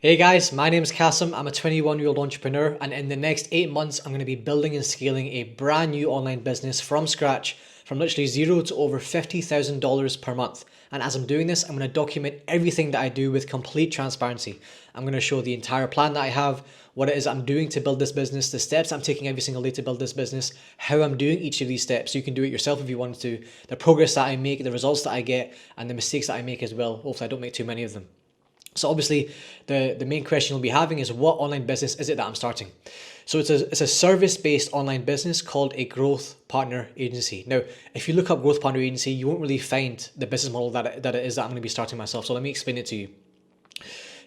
Hey guys, my name's Kasim. I'm a 21-year-old entrepreneur, and in the next 8 months, I'm going to be building and scaling a brand new online business from scratch, from literally zero to over $50,000 per month. And as I'm doing this, I'm going to document everything that I do with complete transparency. I'm going to show the entire plan that I have, what it is I'm doing to build this business, the steps I'm taking every single day to build this business, how I'm doing each of these steps so you can do it yourself if you want to, the progress that I make, the results that I get, and the mistakes that I make as well. Hopefully, I don't make too many of them. So obviously, the main question you'll be having is, what online business is it that I'm starting? So it's a service-based online business called a growth partner agency. Now, if you look up growth partner agency, you won't really find the business model that it is that I'm going to be starting myself. So let me explain it to you.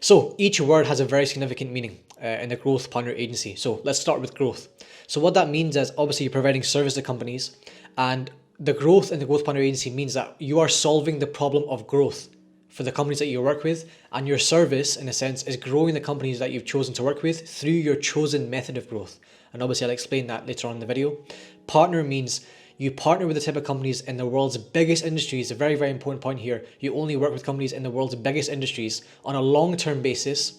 So each word has a very significant meaning in the growth partner agency. So let's start with growth. So what that means is obviously you're providing service to companies, and the growth in the growth partner agency means that you are solving the problem of growth for the companies that you work with, and your service, in a sense, is growing the companies that you've chosen to work with through your chosen method of growth. And obviously, I'll explain that later on in the video. Partner means you partner with the type of companies in the world's biggest industries. A very, very important point here. You only work with companies in the world's biggest industries on a long-term basis,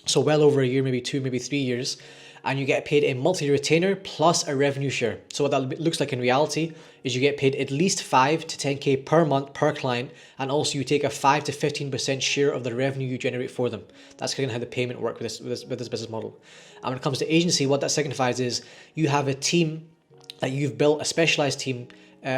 so well over a year, maybe 2, maybe 3 years, and you get paid a monthly retainer plus a revenue share. So what that looks like in reality is you get paid at least 5 to 10K per month per client, and also you take a 5 to 15% share of the revenue you generate for them. That's kind of how the payment works with this business model. And when it comes to agency, what that signifies is you have a team that you've built, a specialized team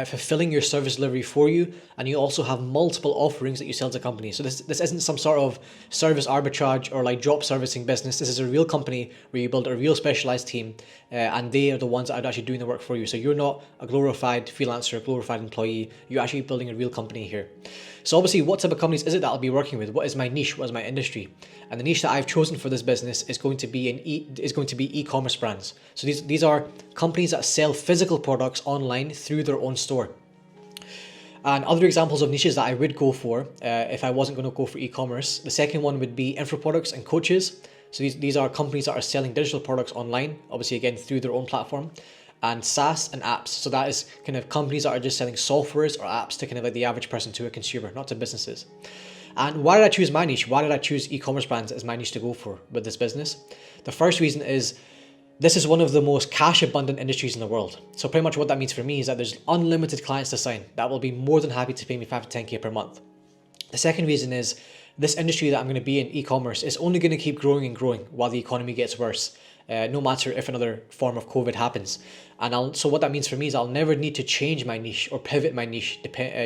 fulfilling your service delivery for you, and you also have multiple offerings that you sell to companies. So this isn't some sort of service arbitrage or like drop servicing business. This is a real company where you build a real specialized team, and they are the ones that are actually doing the work for you. So you're not a glorified freelancer, a glorified employee. You're actually building a real company here. So obviously, what type of companies is it that I'll be working with? What is my niche? What is my industry? And the niche that I've chosen for this business is going to be e-commerce brands. So these are companies that sell physical products online through their own store. And other examples of niches that I would go for if I wasn't going to go for e-commerce, the second one would be info products and coaches. So these are companies that are selling digital products online, obviously again through their own platform. And SaaS and apps. So that is kind of companies that are just selling softwares or apps to kind of like the average person, to a consumer, not to businesses. And why did I choose my niche? Why did I choose e-commerce brands as my niche to go for with this business? The first reason is this is one of the most cash abundant industries in the world. So pretty much what that means for me is that there's unlimited clients to sign that will be more than happy to pay me 5 to 10K per month. The second reason is this industry that I'm going to be in, e-commerce, is only going to keep growing and growing while the economy gets worse. No matter if another form of COVID happens. So what that means for me is I'll never need to change my niche or pivot my niche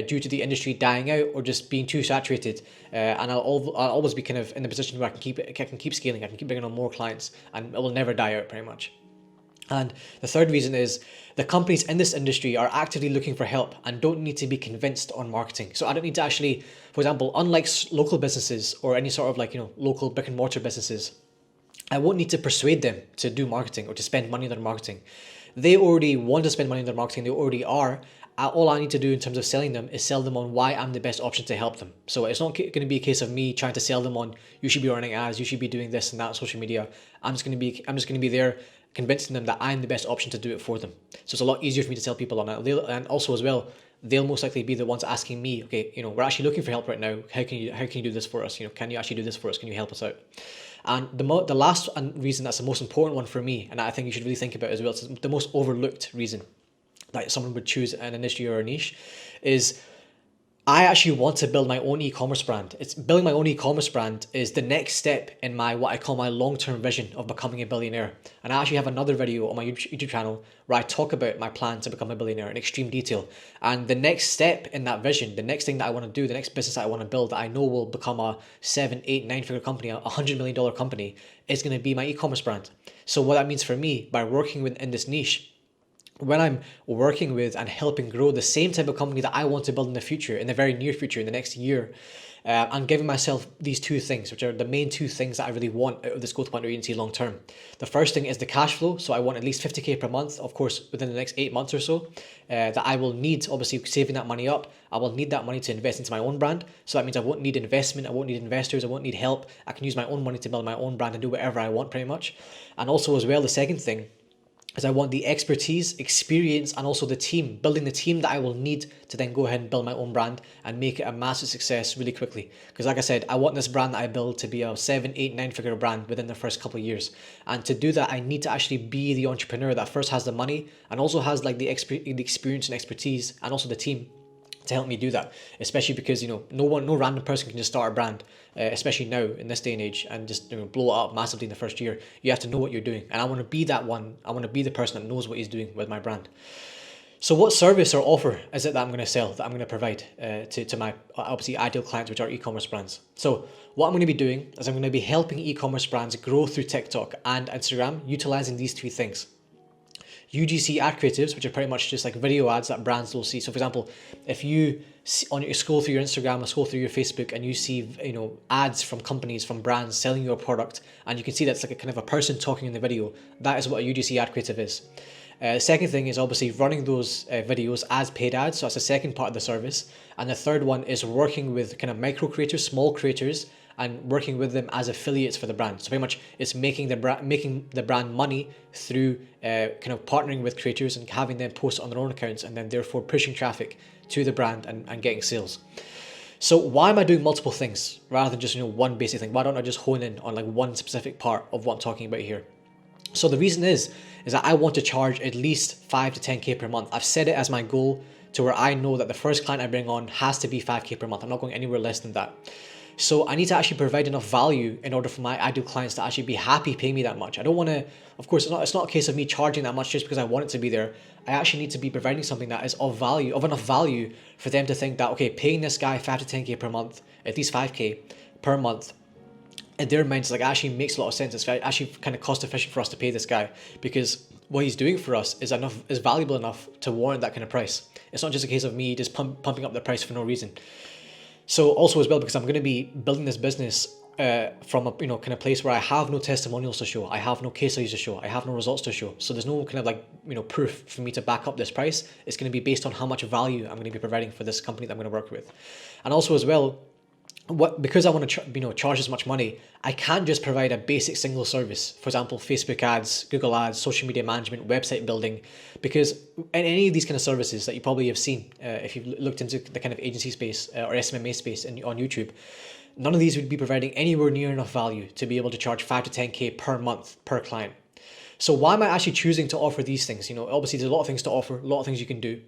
due to the industry dying out or just being too saturated. And I'll always be kind of in the position where I can keep scaling, I can keep bringing on more clients, and it will never die out pretty much. And the third reason is the companies in this industry are actively looking for help and don't need to be convinced on marketing. So I don't need to actually, for example, unlike local businesses or any sort of local brick and mortar businesses, I won't need to persuade them to do marketing or to spend money on their marketing. They already want to spend money on their marketing. They already are. All I need to do in terms of selling them is sell them on why I'm the best option to help them. So it's not going to be a case of me trying to sell them on, you should be running ads, you should be doing this and that on social media. I'm just going to be there convincing them that I'm the best option to do it for them. So it's a lot easier for me to tell people on that. And also as well, they'll most likely be the ones asking me, okay, we're actually looking for help right now. How can you do this for us? Can you actually do this for us? Can you help us out? And the last reason that's the most important one for me, and I think you should really think about as well, it's the most overlooked reason that someone would choose an industry or a niche, is I actually want to build my own e-commerce brand. Building my own e-commerce brand is the next step in what I call my long-term vision of becoming a billionaire. And I actually have another video on my YouTube channel where I talk about my plan to become a billionaire in extreme detail. And the next step in that vision, the next thing that I want to do, the next business that I want to build that I know will become a 7, 8, 9-figure company, a $100 million company, is going to be my e-commerce brand. So what that means for me by working in this niche, when I'm working with and helping grow the same type of company that I want to build in the future, in the very near future, in the next year, I'm giving myself these two things, which are the main two things that I really want out of this growth partner agency long term. The first thing is the cash flow. So I want at least 50K per month, of course, within the next 8 months or so, that I will need, obviously saving that money up. I will need that money to invest into my own brand. So that means I won't need investment. I won't need investors. I won't need help. I can use my own money to build my own brand and do whatever I want pretty much. And also as well, the second thing is I want the expertise, experience, and also the team, building the team that I will need to then go ahead and build my own brand and make it a massive success really quickly. Because like I said, I want this brand that I build to be a 7, 8, 9-figure brand within the first couple of years. And to do that, I need to actually be the entrepreneur that first has the money and also has like the experience and expertise and also the team to help me do that, especially because no random person can just start a brand, especially now in this day and age, and just blow it up massively in the first year. You have to know what you're doing, and I want to be that one. I want to be the person that knows what he's doing with my brand. So what service or offer is it that I'm going to sell, that I'm going to provide to my obviously ideal clients, which are e-commerce brands? So what I'm going to be doing is I'm going to be helping e-commerce brands grow through TikTok and Instagram, utilizing these three things. UGC ad creatives, which are pretty much just like video ads that brands will see. So for example, if you scroll through your Instagram or scroll through your Facebook and you see ads from companies, from brands selling your product, and you can see that's like a kind of a person talking in the video, that is what a UGC ad creative is. The second thing is obviously running those videos as paid ads, so that's the second part of the service. And the third one is working with kind of micro creators, small creators, and working with them as affiliates for the brand. So pretty much it's making the brand money through kind of partnering with creators and having them post on their own accounts, and then therefore pushing traffic to the brand and getting sales. So why am I doing multiple things rather than just one basic thing? Why don't I just hone in on like one specific part of what I'm talking about here? So the reason is that I want to charge at least 5 to 10K per month. I've set it as my goal to where I know that the first client I bring on has to be 5K per month. I'm not going anywhere less than that. So I need to actually provide enough value in order for my ideal clients to actually be happy paying me that much. I don't want to, of course, it's not a case of me charging that much just because I want it to be there. I actually need to be providing something that is of enough value for them to think that, okay, paying this guy 5 to 10K per month, at least 5K per month, in their minds, like actually makes a lot of sense. It's actually kind of cost efficient for us to pay this guy because what he's doing for us is valuable enough to warrant that kind of price. It's not just a case of me just pumping up the price for no reason. So also as well, because I'm going to be building this business from a kind of place where I have no testimonials to show, I have no case studies to show, I have no results to show. So there's no kind of like proof for me to back up this price. It's going to be based on how much value I'm going to be providing for this company that I'm going to work with. And also as well, because I want to charge as much money, I can't just provide a basic single service. For example, Facebook ads, Google ads, social media management, website building, because in any of these kind of services that you probably have seen, if you've looked into the kind of agency space or SMMA space on YouTube, none of these would be providing anywhere near enough value to be able to charge 5 to 10K per month per client. So why am I actually choosing to offer these things? Obviously there's a lot of things to offer, a lot of things you can do.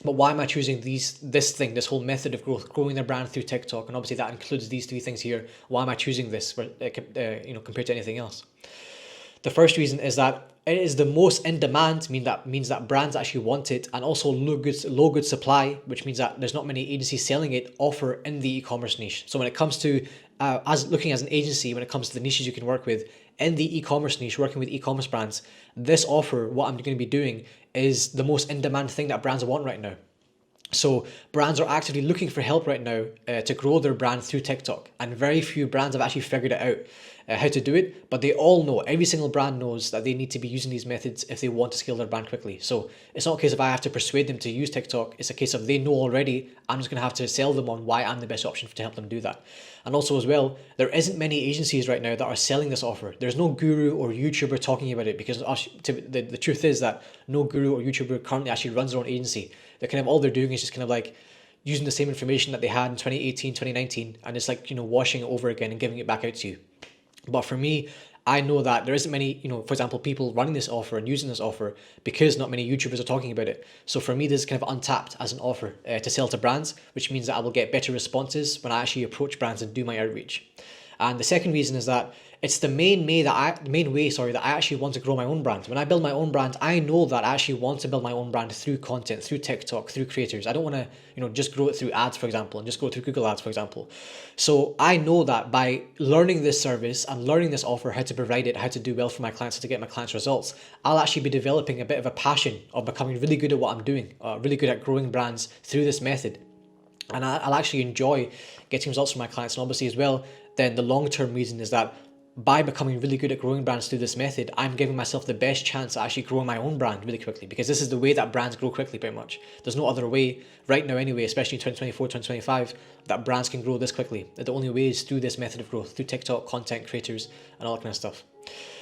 But why am I choosing this whole method of growing their brand through TikTok? And obviously that includes these three things here. Why am I choosing this compared to anything else? The first reason is that it is the most in demand, means that brands actually want it, and also low good supply, which means that there's not many agencies selling it, offer in the e-commerce niche. So when it comes to looking as an agency, when it comes to the niches you can work with in the e-commerce niche, working with e-commerce brands, this offer, what I'm going to be doing, is the most in-demand thing that brands want right now. So brands are actively looking for help right now to grow their brand through TikTok, and very few brands have actually figured it out how to do it, but they all know, every single brand knows that they need to be using these methods if they want to scale their brand quickly. So it's not a case of I have to persuade them to use TikTok, it's a case of they know already, I'm just going to have to sell them on why I'm the best option to help them do that. And also as well, there isn't many agencies right now that are selling this offer. There's no guru or YouTuber talking about it, because the truth is that no guru or YouTuber currently actually runs their own agency. They're kind of, all they're doing is just kind of like using the same information that they had in 2018, 2019, and it's like, washing it over again and giving it back out to you. But for me, I know that there isn't many, for example, people running this offer and using this offer, because not many YouTubers are talking about it. So for me, this is kind of untapped as an offer to sell to brands, which means that I will get better responses when I actually approach brands and do my outreach. And the second reason is that it's the main way that I actually want to grow my own brand. When I build my own brand, I know that I actually want to build my own brand through content, through TikTok, through creators. I don't want to, just grow it through ads, for example, and just go through Google ads, for example. So I know that by learning this service and learning this offer, how to provide it, how to do well for my clients, how to get my clients results, I'll actually be developing a bit of a passion of becoming really good at what I'm doing, really good at growing brands through this method. And I'll actually enjoy getting results from my clients. And obviously as well, then the long-term reason is that by becoming really good at growing brands through this method, I'm giving myself the best chance at actually growing my own brand really quickly, because this is the way that brands grow quickly, pretty much. There's no other way right now anyway, especially in 2024, 2025, that brands can grow this quickly. The only way is through this method of growth, through TikTok, content creators, and all that kind of stuff.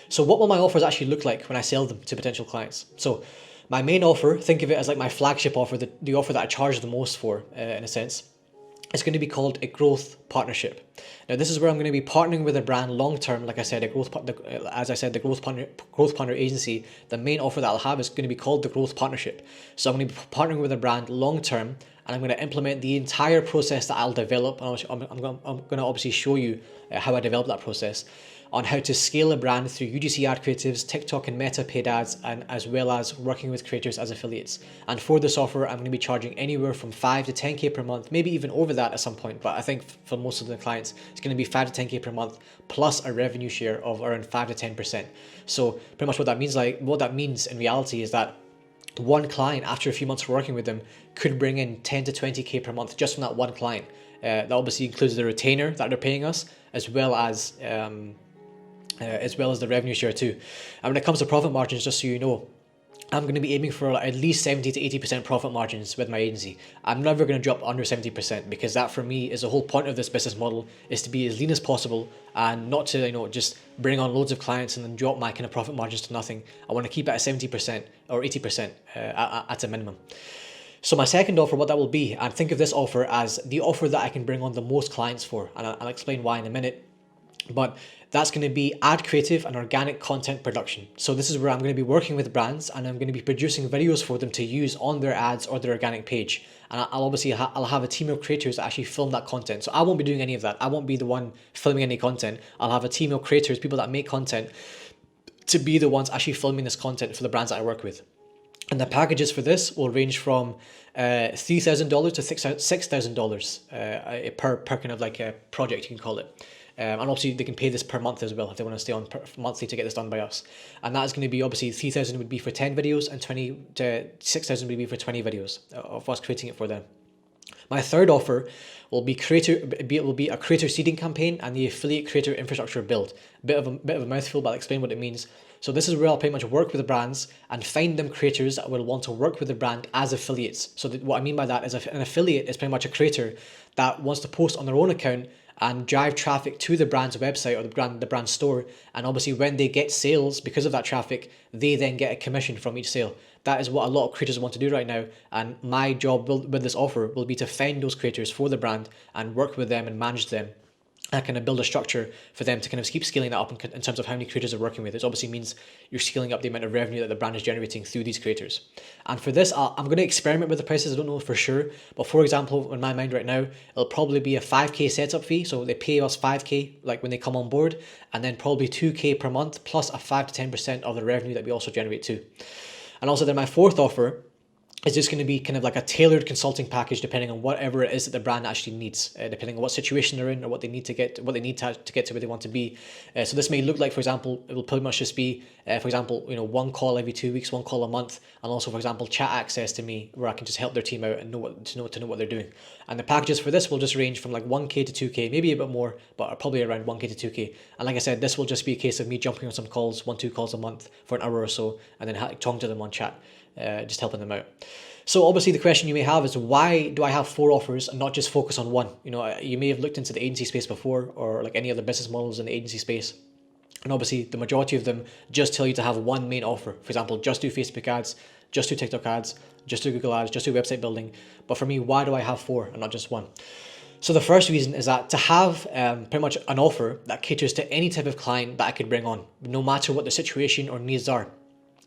So what will my offers actually look like when I sell them to potential clients? So my main offer, think of it as like my flagship offer, the offer that I charge the most for, in a sense. It's going to be called a growth partnership. Now, this is where I'm going to be partnering with a brand long term. Like I said, the growth partner agency. The main offer that I'll have is going to be called the growth partnership. So I'm going to be partnering with a brand long term, and I'm going to implement the entire process that I'll develop. And I'm going to obviously show you how I develop that process, on how to scale a brand through UGC ad creatives, TikTok and Meta paid ads, and as well as working with creators as affiliates. And for this offer, I'm going to be charging anywhere from 5 to 10k per month, maybe even over that at some point. But I think for most of the clients, it's going to be 5 to 10k per month plus a revenue share of around 5 to 10%. So pretty much what that means in reality is that one client, after a few months of working with them, could bring in 10 to 20k per month just from that one client. That obviously includes the retainer that they're paying us, as well as the revenue share too. And when it comes to profit margins, just so you know, I'm going to be aiming for at least 70 to 80% profit margins with my agency. I'm never going to drop under 70%, because that for me is the whole point of this business model, is to be as lean as possible and not to just bring on loads of clients and then drop my kind of profit margins to nothing. I want to keep it at 70% or 80% at a minimum. So my second offer, what that will be, and think of this offer as the offer that I can bring on the most clients for, and I'll explain why in a minute. But that's going to be ad creative and organic content production. So this is where I'm going to be working with brands, and I'm going to be producing videos for them to use on their ads or their organic page. And I'll have a team of creators that actually film that content. So I won't be doing any of that. I won't be the one filming any content. I'll have a team of creators, people that make content, to be the ones actually filming this content for the brands that I work with. And the packages for this will range from $3,000 to $6,000 per kind of like a project, you can call it. And obviously they can pay this per month as well if they want to stay on monthly to get this done by us. And that is going to be, obviously 3,000 would be for 10 videos and 6,000 would be for 20 videos of us creating it for them. My third offer will be a creator seeding campaign and the affiliate creator infrastructure build. Bit of a mouthful, but I'll explain what it means. So this is where I'll pretty much work with the brands and find them creators that will want to work with the brand as affiliates. So what I mean by that is an affiliate is pretty much a creator that wants to post on their own account and drive traffic to the brand's website or the brand store. And obviously when they get sales because of that traffic, they then get a commission from each sale. That is what a lot of creators want to do right now. And my job with this offer will be to find those creators for the brand and work with them and manage them. And kind of build a structure for them to kind of keep scaling that up in terms of how many creators they're working with. It obviously means you're scaling up the amount of revenue that the brand is generating through these creators. And for this, I'm going to experiment with the prices. I don't know for sure. But for example, in my mind right now, it'll probably be a 5k setup fee. So they pay us 5k like when they come on board, and then probably 2k per month plus a 5 to 10% of the revenue that we also generate too. And also then my fourth offer is just going to be kind of like a tailored consulting package depending on whatever it is that the brand actually needs, depending on what situation they're in or what they need to get to where they want to be. So this may look like, for example, it will pretty much just be, for example, one call every 2 weeks, one call a month, and also, for example, chat access to me where I can just help their team out and know what they're doing. And the packages for this will just range from like 1k to 2k, maybe a bit more, but probably around 1k to 2k. And like I said, this will just be a case of me jumping on some calls, 1-2 calls a month for an hour or so, and then talking to them on chat. Just helping them out. So obviously the question you may have is, why do I have 4 offers and not just focus on one? You may have looked into the agency space before, or like any other business models in the agency space. And obviously the majority of them just tell you to have one main offer. For example, just do Facebook ads, just do TikTok ads, just do Google ads, just do website building. But for me, why do I have 4 and not just one? So the first reason is that to have pretty much an offer that caters to any type of client that I could bring on, no matter what the situation or needs are.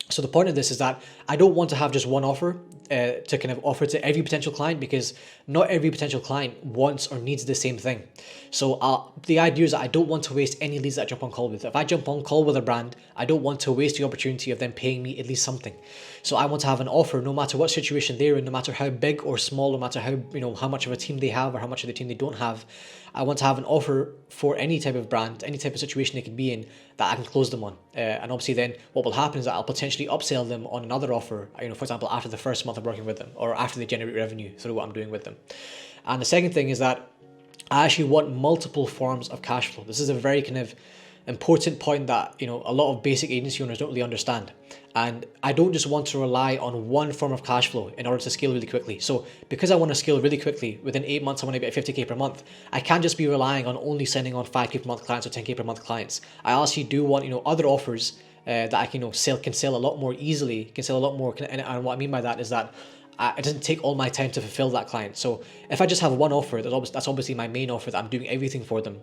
So the point of this is that I don't want to have just one offer to kind of offer to every potential client, because not every potential client wants or needs the same thing. So the idea is that I don't want to waste any leads that I jump on call with. If I jump on call with a brand, I don't want to waste the opportunity of them paying me at least something. So I want to have an offer no matter what situation they're in, no matter how big or small, no matter how much of a team they have or how much of the team they don't have. I want to have an offer for any type of brand, any type of situation they could be in, that I can close them on. And obviously then what will happen is that I'll potentially upsell them on another offer, for example, after the first month of working with them, or after they generate revenue through what I'm doing with them. And the second thing is that I actually want multiple forms of cash flow. This is a very kind of important point that, you know, a lot of basic agency owners don't really understand. And I don't just want to rely on one form of cash flow in order to scale really quickly. So because I want to scale really quickly, within 8 months I want to get 50k per month, I can't just be relying on only sending on 5k per month clients or 10k per month clients. I actually do want, you know, other offers that I can, you know, can sell a lot more easily, can sell a lot more. And what I mean by that is that it doesn't take all my time to fulfill that client. So if I just have one offer, that's obviously my main offer that I'm doing everything for them,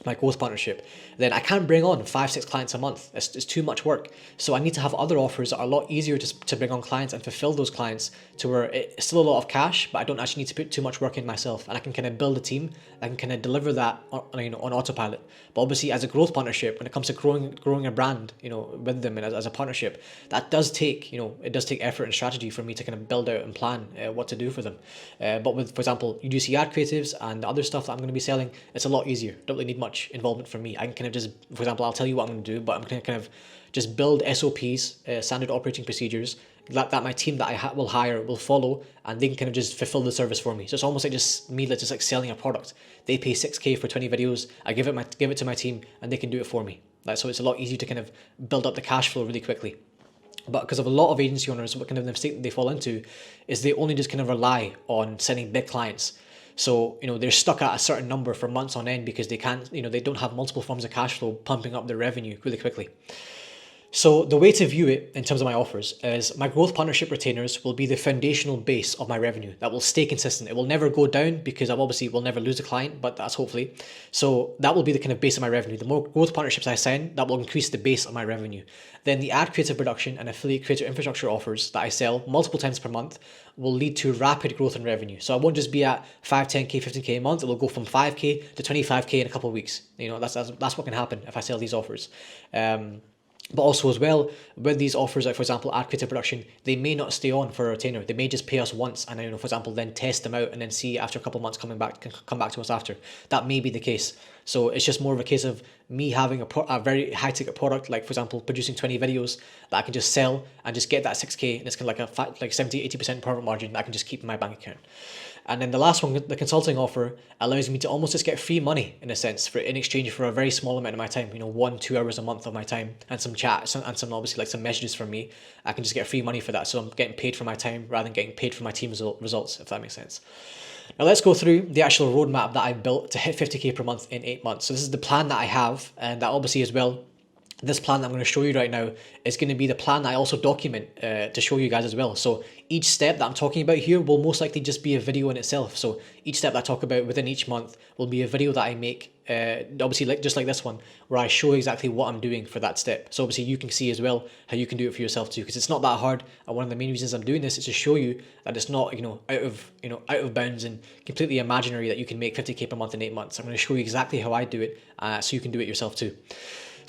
my growth partnership, then I can't bring on 5-6 clients a month. It's too much work. So I need to have other offers that are a lot easier to bring on clients and fulfill those clients, to where it's still a lot of cash, but I don't actually need to put too much work in myself, and I can kind of build a team that can kind of deliver that on, you know, on autopilot. But obviously, as a growth partnership, when it comes to growing a brand, you know, with them and as a partnership, that does take, you know, it does take effort and strategy for me to kind of build out and plan what to do for them. But with, for example, UGC ad creatives and the other stuff that I'm going to be selling, it's a lot easier. Don't really need much involvement from me. I can kind of just, for example, I'll tell you what I'm going to do, but I'm going to kind of just build SOPs, standard operating procedures, that my team that I will hire will follow, and they can kind of just fulfill the service for me. So it's almost like just me, just like selling a product. They pay 6k for 20 videos. I give it to my team, and they can do it for me. So it's a lot easier to kind of build up the cash flow really quickly. But because of a lot of agency owners, what kind of the mistake that they fall into is they only just kind of rely on sending big clients. So, you know, they're stuck at a certain number for months on end because they can't, you know, they don't have multiple forms of cash flow pumping up their revenue really quickly. So the way to view it in terms of my offers is my growth partnership retainers will be the foundational base of my revenue that will stay consistent. It will never go down because I obviously will never lose a client, but that's hopefully. So that will be the kind of base of my revenue. The more growth partnerships I sign, that will increase the base of my revenue. Then the ad creative production and affiliate creator infrastructure offers that I sell multiple times per month will lead to rapid growth in revenue. So I won't just be at 5, 10k, 15k a month. It will go from 5k to 25k in a couple of weeks. You know, that's what can happen if I sell these offers. But also as well, with these offers, like for example, ad creative production, they may not stay on for a retainer. They may just pay us once, and, you know, for example, then test them out and then see after a couple of months come back to us after. That may be the case. So it's just more of a case of me having a very high ticket product, like for example, producing 20 videos that I can just sell and just get that 6k, and it's kind of like 70-80% profit margin that I can just keep in my bank account. And then the last one, the consulting offer, allows me to almost just get free money in a sense in exchange for a very small amount of my time, you know, 1-2 hours a month of my time, and some chats and some obviously like some messages from me. I can just get free money for that. So I'm getting paid for my time rather than getting paid for my team results, if that makes sense. Now let's go through the actual roadmap that I've built to hit 50k per month in 8 months. So this is the plan that I have, and that obviously as well, this plan that I'm going to show you right now is going to be the plan that I also document to show you guys as well. So each step that I'm talking about here will most likely just be a video in itself. So each step that I talk about within each month will be a video that I make, obviously just like this one, where I show exactly what I'm doing for that step. So obviously you can see as well how you can do it for yourself too, because it's not that hard. And one of the main reasons I'm doing this is to show you that it's not, out of bounds and completely imaginary that you can make 50k per month in 8 months. I'm going to show you exactly how I do it, so you can do it yourself too.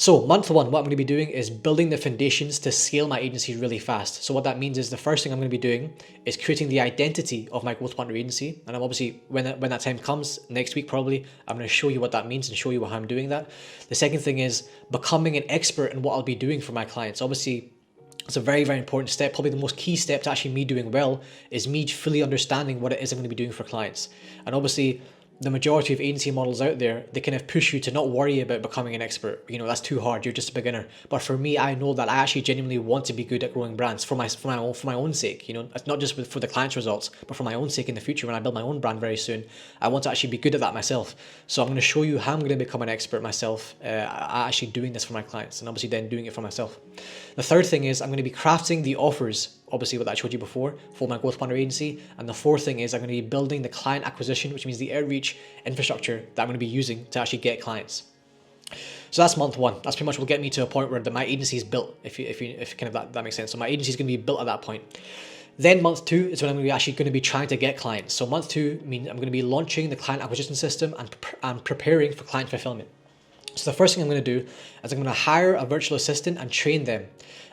So month one, what I'm going to be doing is building the foundations to scale my agency really fast. So what that means is the first thing I'm going to be doing is creating the identity of my growth partner agency. And I'm obviously, when that time comes, next week probably, I'm going to show you what that means and show you how I'm doing that. The second thing is becoming an expert in what I'll be doing for my clients. Obviously, it's a very, very important step. Probably the most key step to actually me doing well is me fully understanding what it is I'm going to be doing for clients. And obviously, the majority of agency models out there, they kind of push you to not worry about becoming an expert. That's too hard. You're just a beginner. But for me, I know that I actually genuinely want to be good at growing brands for my own sake. It's not just for the client's results, but for my own sake in the future when I build my own brand very soon. I want to actually be good at that myself. So I'm going to show you how I'm going to become an expert myself, actually doing this for my clients, and obviously then doing it for myself. The third thing is I'm going to be crafting the offers, obviously what I showed you before, for my growth partner agency. And the fourth thing is I'm going to be building the client acquisition, which means the outreach infrastructure that I'm going to be using to actually get clients. So that's month one. That's pretty much will get me to a point where my agency is built, if kind of that makes sense. So my agency is going to be built at that point. Then month two is when I'm going to be actually going to be trying to get clients. So month two means I'm going to be launching the client acquisition system and preparing for client fulfillment. So the first thing I'm going to do is I'm going to hire a virtual assistant and train them.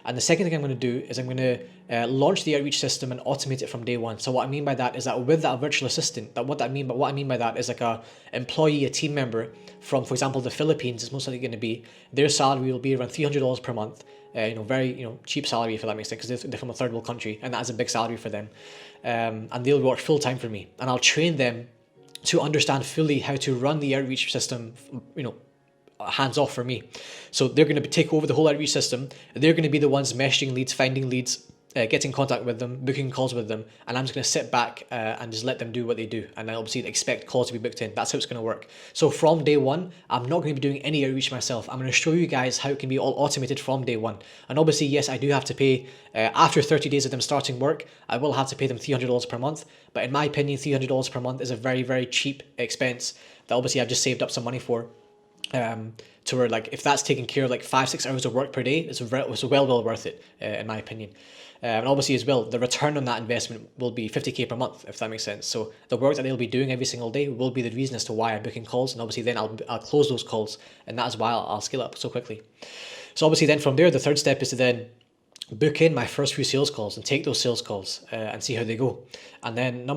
And the second thing I'm going to do is I'm going to launch the outreach system and automate it from day one. So what I mean by that is that with that virtual assistant, what I mean by that is like a team member from, for example, the Philippines is most likely going to be, their salary will be around $300 per month. Very cheap salary, if that makes sense, because they're from a third world country, and that is a big salary for them. And they'll work full time for me, and I'll train them to understand fully how to run the outreach system, hands off for me. So they're going to take over the whole outreach system. They're going to be the ones messaging leads, finding leads, getting in contact with them, booking calls with them, and I'm just going to sit back and just let them do what they do, and I obviously expect calls to be booked in. That's how it's going to work. So from day one, I'm not going to be doing any outreach myself. I'm going to show you guys how it can be all automated from day one. And obviously, yes, I do have to pay, after 30 days of them starting work, I will have to pay them $300 per month, but in my opinion, $300 per month is a very, very cheap expense that obviously I've just saved up some money for. To where, like, if that's taking care of like 5-6 hours of work per day, it's well worth it, in my opinion. And obviously as well, the return on that investment will be 50k per month, if that makes sense. So the work that they'll be doing every single day will be the reason as to why I'm booking calls, and obviously then I'll close those calls, and that is why I'll scale up so quickly. So obviously then from there, the third step is to then book in my first few sales calls and take those sales calls and see how they go. And then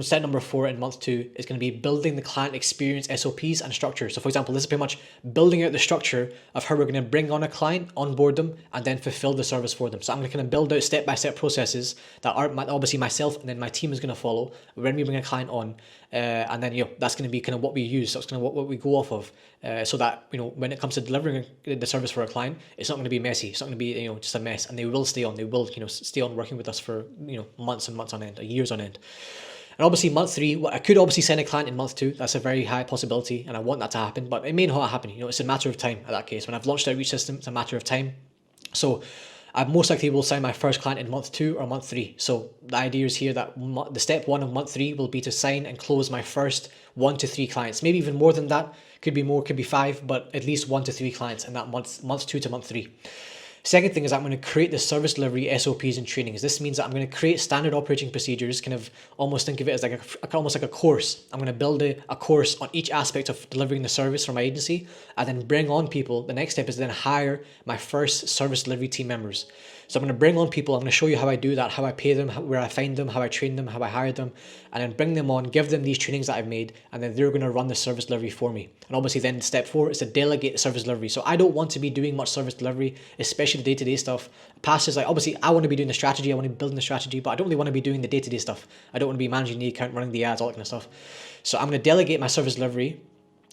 step number 4 in month 2 is going to be building the client experience SOPs and structure. So for example, this is pretty much building out the structure of how we're going to bring on a client, onboard them, and then fulfill the service for them. So I'm going to kind of build out step-by-step processes that are obviously myself and then my team is going to follow when we bring a client on. And then, that's going to be kind of what we use. So it's kind of what we go off of, so that, when it comes to delivering the service for a client, it's not going to be messy. It's not going to be, just a mess, and they will stay on. They will, stay on working with us for, months and months on end, years on end. And obviously month 3, I could obviously send a client in month 2. That's a very high possibility, and I want that to happen, but it may not happen. It's a matter of time at that case. When I've launched the outreach system, it's a matter of time. So I most likely will sign my first client in month 2 or month 3. So the idea is here that the step 1 of month 3 will be to sign and close my first 1 to 3 clients. Maybe even more than that. Could be more, could be 5, but at least 1 to 3 clients in that month 2 to month 3. Second thing is I'm going to create the service delivery SOPs and trainings. This means that I'm going to create standard operating procedures, kind of almost think of it as like almost like a course. I'm going to build a course on each aspect of delivering the service for my agency, and then bring on people. The next step is then hire my first service delivery team members. So I'm going to bring on people. I'm going to show you how I do that, how I pay them, where I find them, how I train them, how I hire them, and then bring them on, give them these trainings that I've made, and then they're going to run the service delivery for me. And obviously then step 4 is to delegate service delivery. So I don't want to be doing much service delivery, especially the day-to-day stuff. Past is like, obviously I want to be doing the strategy, I want to be building the strategy, but I don't really want to be doing the day-to-day stuff. I don't want to be managing the account, running the ads, all that kind of stuff. So I'm going to delegate my service delivery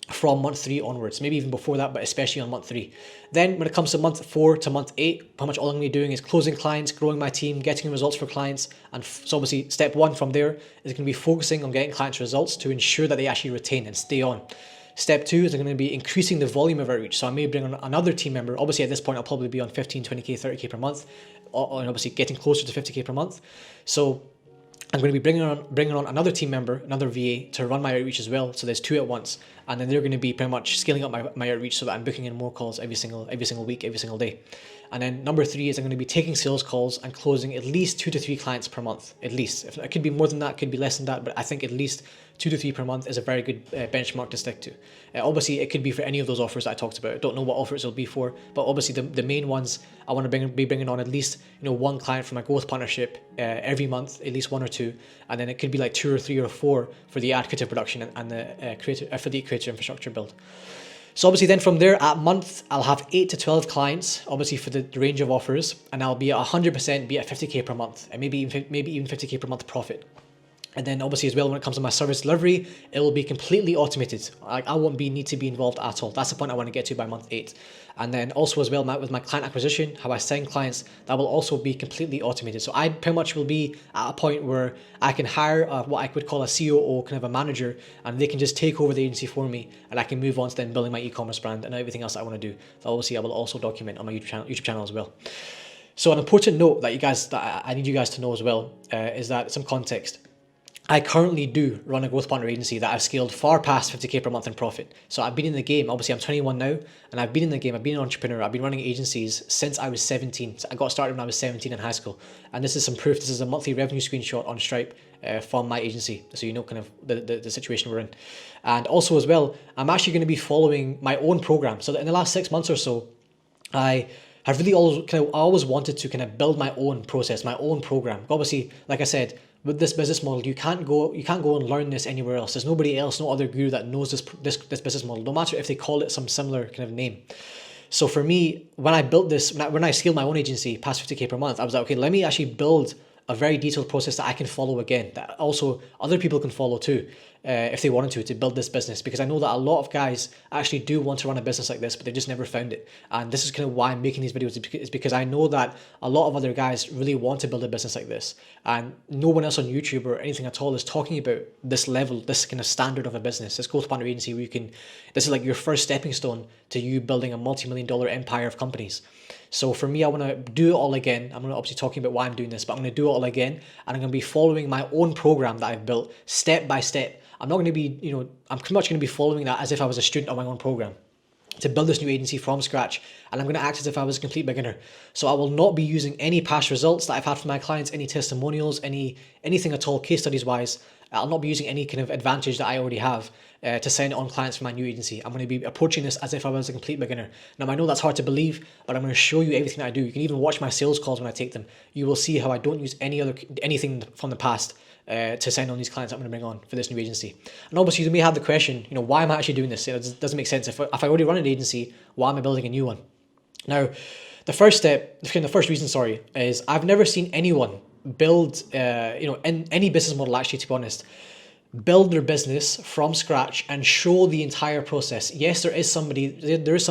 from month 3 onwards, maybe even before that, but especially on month 3. Then when it comes to month 4 to month 8, pretty much all I'm going to be doing is closing clients, growing my team, getting results for clients. And so obviously step 1 from there is going to be focusing on getting clients results to ensure that they actually retain and stay on. Step 2 is going to be increasing the volume of outreach. So I may bring on another team member. Obviously at this point, I'll probably be on 15, 20k, 30k per month, and obviously getting closer to 50k per month. So I'm going to be bringing on another team member, another VA, to run my outreach as well. So there's 2 at once, and then they're going to be pretty much scaling up my outreach so that I'm booking in more calls every single week, every single day. And then number 3 is I'm going to be taking sales calls and closing at least 2 to 3 clients per month, at least. If it could be more than that, could be less than that, but I think at least 2 to 3 per month is a very good benchmark to stick to. Obviously, it could be for any of those offers that I talked about. I don't know what offers it'll be for, but obviously the main ones, I want to be bringing on at least 1 client from my growth partnership every month, at least 1 or 2, and then it could be like 2 or 3 or 4 for the ad creative production and the affiliate creator infrastructure build. So obviously then from there at month, I'll have 8 to 12 clients, obviously for the range of offers, and I'll be at 100%, be at 50k per month, and maybe even 50k per month profit. And then obviously as well, when it comes to my service delivery, it will be completely automated. I won't need to be involved at all. That's the point I want to get to by month 8. And then also as well, with my client acquisition, how I sign clients, that will also be completely automated. So I pretty much will be at a point where I can hire what I would call a COO, kind of a manager, and they can just take over the agency for me, and I can move on to then building my e-commerce brand and everything else that I want to do. So obviously I will also document on my YouTube channel as well. So an important note that I need you guys to know as well is that some context. I currently do run a growth partner agency that I've scaled far past 50k per month in profit. So I've been in the game, obviously I'm 21 now, and I've been in the game, I've been an entrepreneur, I've been running agencies since I was 17. So I got started when I was 17 in high school. And this is some proof, this is a monthly revenue screenshot on Stripe from my agency. So you know kind of the situation we're in. And also as well, I'm actually going to be following my own program. So in the last 6 months or so, I have really always wanted to kind of build my own process, my own program. Obviously, like I said, with this business model, you can't go and learn this anywhere else. There's nobody else, no other guru that knows this business model, no matter if they call it some similar kind of name. So for me, when I built this, when I scaled my own agency past 50k per month, I was like, okay, let me actually build a very detailed process that I can follow again, that also other people can follow too, if they wanted to build this business. Because I know that a lot of guys actually do want to run a business like this, but they just never found it. And this is kind of why I'm making these videos, is because I know that a lot of other guys really want to build a business like this, and no one else on YouTube or anything at all is talking about this level, this kind of standard of a business, this growth partner agency where this is like your first stepping stone to you building a multi-million-dollar empire of companies. So for me, I want to do it all again. I'm going to obviously talking about why I'm doing this, but I'm going to do it all again, and I'm going to be following my own program that I've built step by step. I'm not going to be, I'm pretty much going to be following that as if I was a student of my own program to build this new agency from scratch, and I'm going to act as if I was a complete beginner. So I will not be using any past results that I've had from my clients, any testimonials, anything at all, case studies wise. I'll not be using any kind of advantage that I already have to sign on clients for my new agency. I'm going to be approaching this as if I was a complete beginner. Now, I know that's hard to believe, but I'm going to show you everything that I do. You can even watch my sales calls when I take them. You will see how I don't use anything from the past to sign on these clients I'm going to bring on for this new agency. And obviously you may have the question, why am I actually doing this? It doesn't make sense. If I already run an agency, why am I building a new one? Now, the first reason, is I've never seen anyone build, in any business model, actually, to be honest, build their business from scratch and show the entire process. Yes, there is some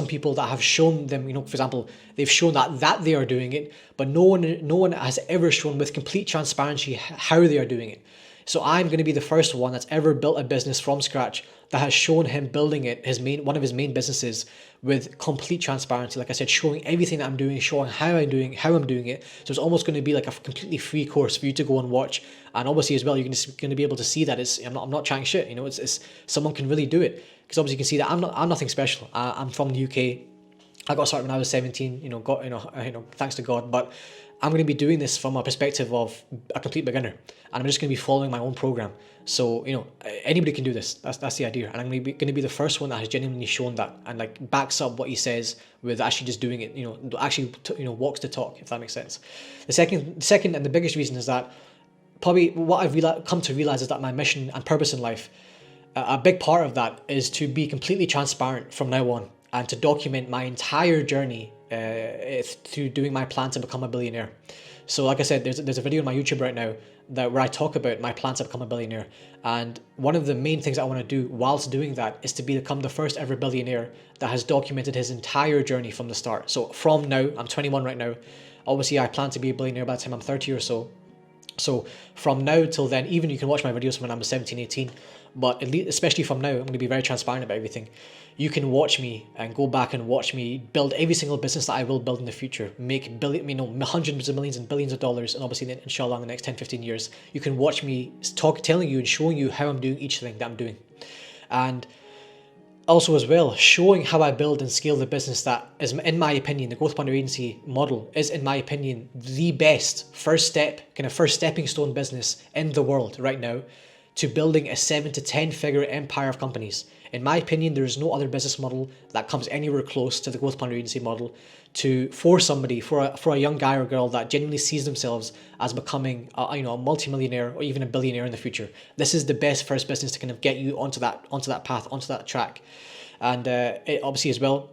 people that have shown them, for example, they've shown that they are doing it, but no one has ever shown with complete transparency how they are doing it. So I'm going to be the first one that's ever built a business from scratch that has shown him building it, one of his main businesses, with complete transparency. Like I said, showing everything that I'm doing, showing how I'm doing it. So it's almost going to be like a completely free course for you to go and watch. And obviously as well, you're just going to be able to see that I'm not chatting shit. It's someone can really do it, because obviously you can see that I'm nothing special. I'm from the UK. I got started when I was 17. Thanks to God. But I'm going to be doing this from a perspective of a complete beginner, and I'm just going to be following my own program. So, anybody can do this. That's the idea. And I'm going to be the first one that has genuinely shown that and backs up what he says with actually just doing it, walks the talk, if that makes sense. The second and the biggest reason is that probably what I've come to realize is that my mission and purpose in life, a big part of that is to be completely transparent from now on and to document my entire journey through doing my plan to become a billionaire. So like I said, there's a video on my YouTube right now where I talk about my plan to become a billionaire. And one of the main things I want to do whilst doing that is to become the first ever billionaire that has documented his entire journey from the start. So from now, I'm 21 right now. Obviously, I plan to be a billionaire by the time I'm 30 or so. So from now till then, even you can watch my videos from when I'm 17, 18, but at least, especially from now, I'm going to be very transparent about everything. You can watch me and go back and watch me build every single business that I will build in the future, make hundreds of millions and billions of dollars, and obviously inshallah in the next 10, 15 years, you can watch me telling you and showing you how I'm doing each thing that I'm doing. And also as well, showing how I build and scale the business that is, in my opinion, the growth partner agency model is, in my opinion, the best first stepping stone business in the world right now to building a 7 to 10 figure empire of companies. In my opinion, there is no other business model that comes anywhere close to the growth partner agency model for a young guy or girl that genuinely sees themselves as becoming a multimillionaire or even a billionaire in the future. This is the best first business to kind of get you onto that path, onto that track. And it obviously as well,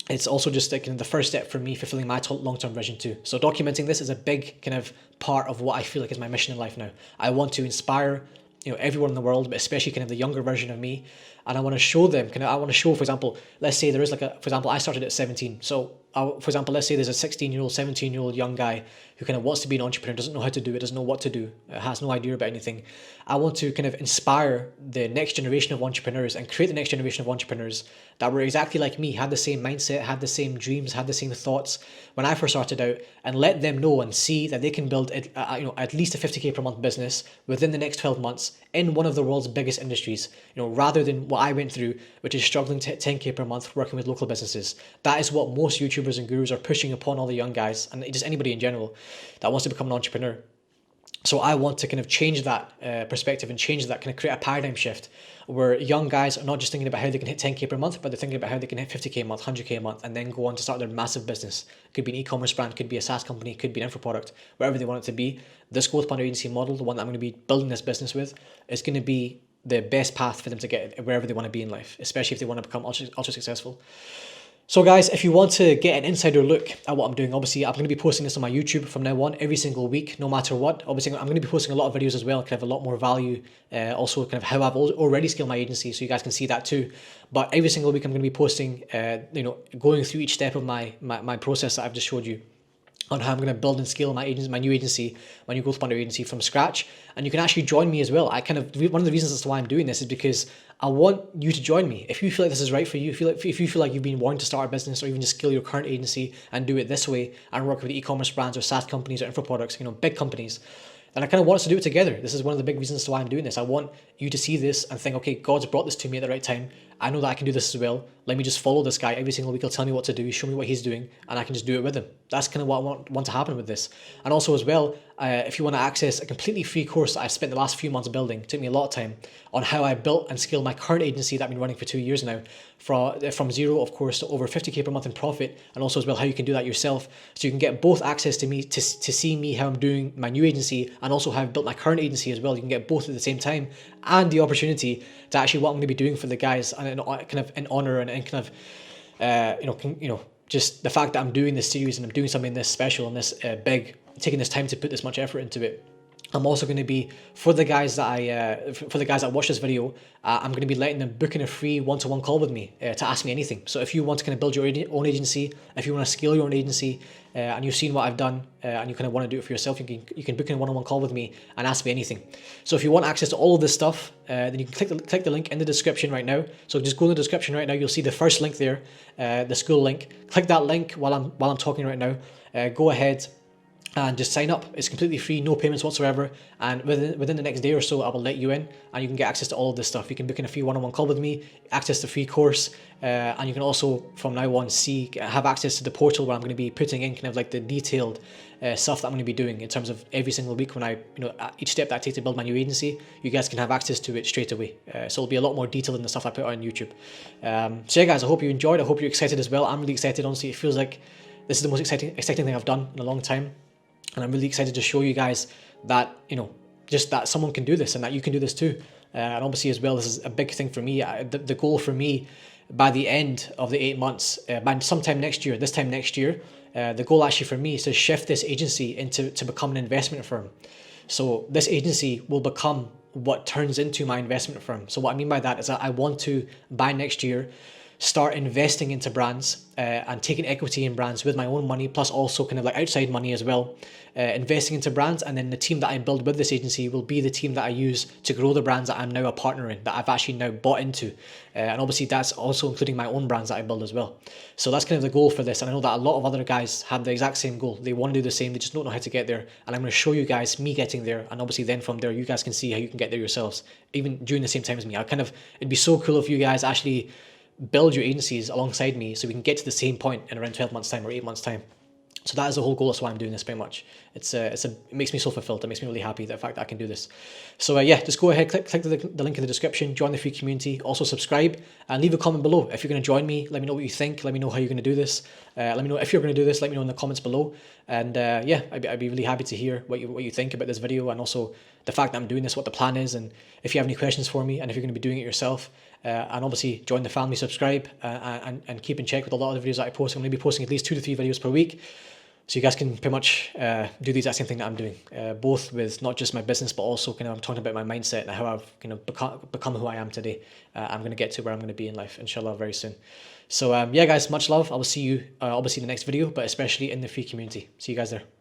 it's also just the first step for me fulfilling my long-term vision too. So documenting this is a big kind of part of what I feel like is my mission in life now. I want to inspire everyone in the world, but especially kind of the younger version of me. And I want to show them, for example, let's say there is for example, I started at 17. So for example, let's say there's a 16-year-old, 17-year-old young guy who kind of wants to be an entrepreneur, doesn't know how to do it, doesn't know what to do, has no idea about anything. I want to kind of inspire the next generation of entrepreneurs and create the next generation of entrepreneurs that were exactly like me, had the same mindset, had the same dreams, had the same thoughts when I first started out, and let them know and see that they can build at least a 50K per month business within the next 12 months in one of the world's biggest industries, rather than what I went through, which is struggling to hit 10K per month working with local businesses. That is what most YouTubers and gurus are pushing upon all the young guys and just anybody in general that wants to become an entrepreneur. So I want to kind of change that perspective and change that, kind of create a paradigm shift where young guys are not just thinking about how they can hit 10K per month, but they're thinking about how they can hit 50K a month, 100K a month, and then go on to start their massive business. Could be an e-commerce brand, could be a SaaS company, could be an info product, wherever they want it to be. This growth partner agency model, the one that I'm going to be building this business with, is going to be the best path for them to get wherever they want to be in life, especially if they want to become ultra successful. So guys, if you want to get an insider look at what I'm doing, obviously I'm going to be posting this on my YouTube from now on every single week, no matter what. Obviously I'm going to be posting a lot of videos as well, kind of a lot more value, also kind of how I've already scaled my agency, so you guys can see that too. But every single week I'm going to be posting, going through each step of my process that I've just showed you, on how I'm going to build and scale my new agency, my new growth partner agency from scratch. And you can actually join me as well. One of the reasons as to why I'm doing this is because I want you to join me. If you feel like this is right for you, if you feel like you've been wanting to start a business or even just scale your current agency and do it this way and work with e-commerce brands or SaaS companies or info products, big companies, and I kind of want us to do it together. This is one of the big reasons why I'm doing this. I want you to see this and think, okay, God's brought this to me at the right time. I know that I can do this as well. Let me just follow this guy every single week. He'll tell me what to do, show me what he's doing, and I can just do it with him. That's kind of what I want to happen with this. And also as well, if you want to access a completely free course that I've spent the last few months building, it took me a lot of time, on how I built and scaled my current agency that I've been running for 2 years now, from zero, of course, to over 50K per month in profit, and also as well how you can do that yourself. So you can get both access to me to see me, how I'm doing my new agency, and also how I've built my current agency as well. You can get both at the same time, and the opportunity to actually what I'm going to be doing for the guys, and kind of in honor and kind of just the fact that I'm doing this series and I'm doing something this special and this big, taking this time to put this much effort into it. I'm also going to be, for the guys that watch this video, I'm going to be letting them book in a free one-to-one call with me to ask me anything. So if you want to kind of build your own agency, if you want to scale your own agency, and you've seen what I've done, and you kind of want to do it for yourself, you can book in a one-on-one call with me and ask me anything. So if you want access to all of this stuff, then you can click the link in the description right now. So just go in the description right now. You'll see the first link there, the school link. Click that link while I'm talking right now. Go ahead and just sign up. It's completely free, no payments whatsoever, and within the next day or so I will let you in and you can get access to all of this stuff. You can book in a free one-on-one call with me, access the free course, and you can also from now on have access to the portal where I'm going to be putting in kind of like the detailed stuff that I'm going to be doing in terms of every single week when each step that I take to build my new agency. You guys can have access to it straight away, so it'll be a lot more detailed than the stuff I put on YouTube. So yeah guys, I hope you enjoyed. I hope you're excited as well. I'm really excited. Honestly, it feels like this is the most exciting thing I've done in a long time. And I'm really excited to show you guys that, just that someone can do this and that you can do this too. And obviously as well, this is a big thing for me. The goal for me by the end of the 8 months, by sometime next year, the goal actually for me is to shift this agency to become an investment firm. So this agency will become what turns into my investment firm. So what I mean by that is that I want to, by next year, start investing into brands and taking equity in brands with my own money, plus also kind of like outside money as well, investing into brands. And then the team that I build with this agency will be the team that I use to grow the brands that I'm now a partner in, that I've actually now bought into. And obviously that's also including my own brands that I build as well. So that's kind of the goal for this. And I know that a lot of other guys have the exact same goal. They want to do the same, they just don't know how to get there. And I'm going to show you guys me getting there. And obviously then from there, you guys can see how you can get there yourselves, even during the same time as me. It'd be so cool if you guys actually build your agencies alongside me so we can get to the same point in around 12 months time or 8 months time. So that is the whole goal. That's why I'm doing this pretty much. It makes me so fulfilled. It makes me really happy, the fact that I can do this. So yeah, just go ahead, click the link in the description, join the free community, also subscribe and leave a comment below. If you're going to join me, let me know what you think. Let me know how you're going to do this. Let me know if you're going to do this. Let me know in the comments below. And yeah, I'd be really happy to hear what you think about this video, and also the fact that I'm doing this, what the plan is, and if you have any questions for me, and if you're going to be doing it yourself. And obviously join the family, subscribe, and keep in check with a lot of the videos that I post. I'm going to be posting at least 2 to 3 videos per week. So you guys can pretty much do the exact same thing that I'm doing, both with not just my business, but also kind of I'm talking about my mindset and how I've kind of become who I am today. I'm going to get to where I'm going to be in life, inshallah, very soon. So yeah, guys, much love. I will see you obviously in the next video, but especially in the free community. See you guys there.